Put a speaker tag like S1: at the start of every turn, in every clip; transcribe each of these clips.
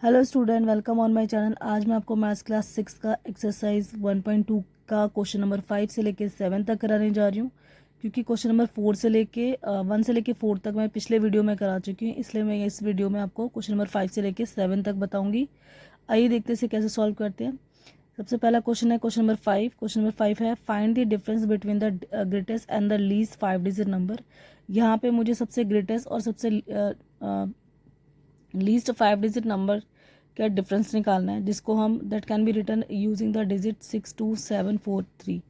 S1: Hello student, welcome on my channel. आज मैं आपको मैथ्स क्लास 6 का एक्सरसाइज 1.2 का क्वेश्चन नंबर 5 से लेके 7 तक कराने जा रही हूँ, क्योंकि क्वेश्चन नंबर 4 से लेके 1 से लेके 4 तक मैं पिछले वीडियो में करा चुकी हूँ, इसलिए मैं इस वीडियो में आपको क्वेश्चन नंबर 5 से लेके 7 तक बताऊँगी। आइए देखते हैं इसे कैसे सॉल्व करते हैं। सबसे पहला क्वेश्चन है क्वेश्चन नंबर 5। क्वेश्चन नंबर 5 है find the difference between the greatest and the least 5 digit number. यहाँ पे मुझे सबसे ग्रेटेस्ट और सबसे लीस्ट 5 डिजिट नंबर का डिफरेंस निकालना है, जिसको हम that can be written using the digit 62743।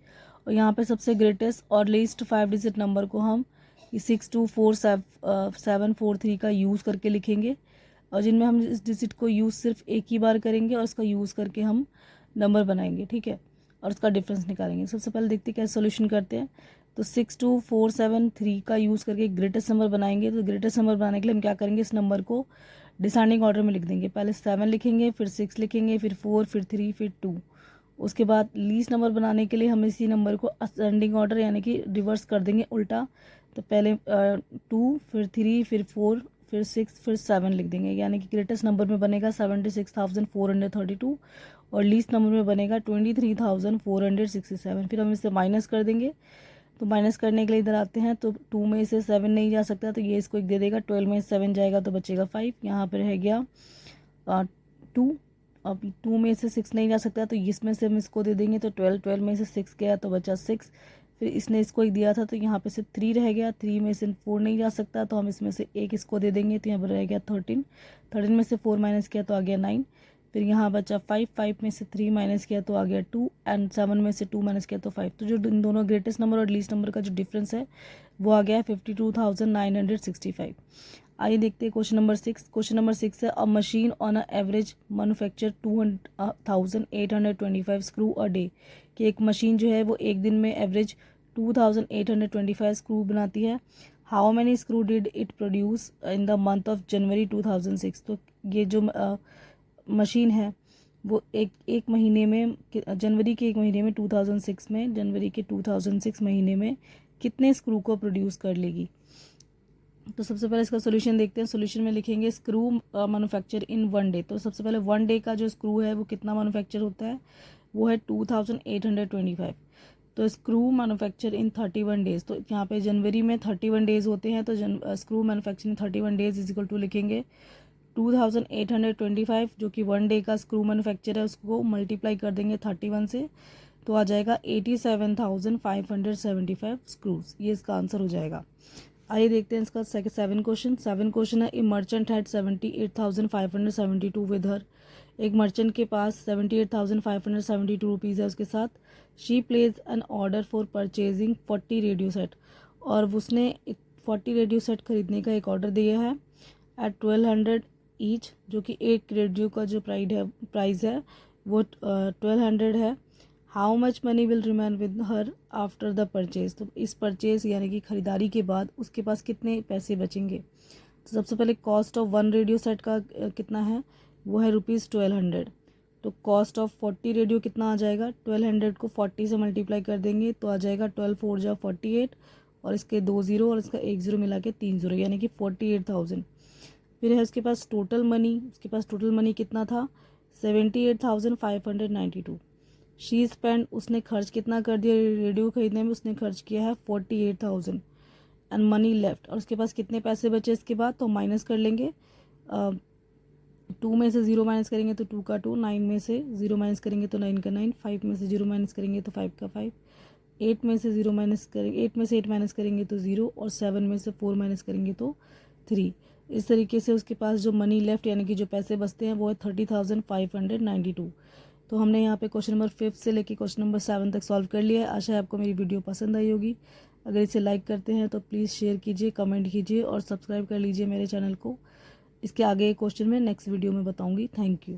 S1: और यहाँ पे सबसे ग्रेटेस्ट और लीस्ट 5 डिजिट नंबर को हम 6247743 का यूज़ करके लिखेंगे, और जिनमें हम इस डिजिट को यूज़ सिर्फ एक ही बार करेंगे और इसका यूज़ करके हम नंबर बनाएंगे, ठीक है, और उसका डिफरेंस निकालेंगे। सबसे पहले देखते हैं कैसे सोल्यूशन करते हैं। तो 62473 का यूज़ करके ग्रेटेस्ट नंबर बनाएंगे। तो ग्रेटेस्ट नंबर बनाने के लिए हम क्या करेंगे, इस नंबर को डिसेंडिंग ऑर्डर में लिख देंगे। पहले 7 लिखेंगे, फिर 6 लिखेंगे, फिर 4, फिर 3, फिर 2। उसके बाद लीस्ट नंबर बनाने के लिए हम इसी नंबर को असेंडिंग ऑर्डर यानी कि रिवर्स कर देंगे, उल्टा। तो पहले 2, फिर 3, फिर 4, फिर 6, फिर 7 लिख देंगे, यानी कि ग्रेटेस्ट नंबर में बनेगा 76,432 और लीस्ट नंबर में बनेगा 23,467। फिर हम इसे माइनस कर देंगे। तो माइनस करने के लिए इधर आते हैं, तो 2 में से 7 नहीं जा सकता, तो ये इसको एक दे देगा। 12 में 7 जाएगा तो बचेगा 5। यहाँ पर रह गया 2। अब 2 में से 6 नहीं जा सकता, तो इसमें से हम इसको दे देंगे। तो 12 में से 6 गया तो बचा 6। फिर इसने इसको एक दिया था, तो यहाँ पे सिर्फ 3 रह गया। 3 में से 4 नहीं जा सकता, तो हम इसमें से एक इसको दे देंगे। तो यहाँ पर रह गया 13। 13 में से 4 माइनस किया तो आ गया 9। फिर यहाँ बचा 5। 5 में से 3 माइनस किया तो आ गया 2 एंड 7 में से 2 माइनस किया तो 5। तो जो इन दोनों ग्रेटेस्ट नंबर और लीस्ट नंबर का जो डिफरेंस है वो आ गया 52,965। आइए देखते हैं क्वेश्चन नंबर 6। क्वेश्चन नंबर 6 है अ machine on a average manufacture 2,825 screw a day. कि एक मशीन जो है वो एक दिन में एवरेज 2,825 स्क्रू बनाती है। How many screw did it produce in the month of January 2006। तो ये जो मशीन है वो एक महीने में, जनवरी के एक महीने में 2006 में, जनवरी के 2006 महीने में कितने स्क्रू को प्रोड्यूस कर लेगी। तो सबसे पहले इसका सोल्यूशन देखते हैं। सोल्यूशन में लिखेंगे स्क्रू मैन्युफैक्चर इन 1 डे। तो सबसे पहले 1 डे का जो स्क्रू है वो कितना मैन्युफैक्चर होता है, वो है 2825। तो स्क्रू मैन्युफैक्चर इन 31 डेज। तो यहाँ पे जनवरी में 31 डेज होते हैं, तो screw manufacture in 31 days is equal to लिखेंगे 2825, जो कि 1 डे का स्क्रू मैन्युफैक्चर है, उसको मल्टीप्लाई कर देंगे 31 से, तो आ जाएगा 87,575 स्क्रूज। ये इसका आंसर हो जाएगा। आइए देखते हैं इसका 7 क्वेश्चन है ए मर्चेंट हैड 78,572 विद हर। एक मर्चेंट के पास 78,572 रुपीज़ है उसके साथ। She place N order for purchasing 40 radio set, और उसने 40 रेडियो सेट खरीदने का एक ऑर्डर दिया है एट 1200 ईच, जो कि एक रेडियो का जो प्राइस है वो 1200 है। How much money will remain with her after the purchase. तो इस परचेज यानी कि खरीदारी के बाद उसके पास कितने पैसे बचेंगे। तो सबसे पहले कॉस्ट ऑफ 1 रेडियो सेट का कितना है, वो है ₹1200। तो कॉस्ट ऑफ 40 रेडियो कितना आ जाएगा, 1200 को 40 से मल्टीप्लाई कर देंगे तो आ जाएगा 12 4 जा 48, और इसके 2 ज़ीरो और इसका 1 ज़ीरो मिला के 3 ज़ीरो, यानी कि 48,000। फिर है उसके पास टोटल मनी कितना था, 78,592। शी स्पेंड, उसने खर्च कितना कर दिया रेडियो खरीदने में, उसने खर्च किया है 48,000 एंड मनी लेफ्ट। और उसके पास कितने पैसे बचे इसके बाद, तो माइनस कर लेंगे। 2 में से 0 माइनस करेंगे तो 2 का 2, 9 में से 0 माइनस करेंगे तो 9 का 9, 5 में से 0 माइनस करेंगे तो 5 का 5, 8 में से 0 माइनस करेंगे, 8 में से 8 माइनस करेंगे तो 0, और 7 में से 4 माइनस करेंगे तो 3। इस तरीके से उसके पास जो मनी लेफ्ट यानी कि जो पैसे बचते हैं वो है 30,592। तो हमने यहाँ पे क्वेश्चन नंबर 5 से लेके क्वेश्चन नंबर 7 तक सॉल्व कर लिया है। आशा है आपको मेरी वीडियो पसंद आई होगी। अगर इसे लाइक करते हैं तो प्लीज़ शेयर कीजिए, कमेंट कीजिए और सब्सक्राइब कर लीजिए मेरे चैनल को। इसके आगे क्वेश्चन में नेक्स्ट वीडियो में बताऊँगी। Thank you.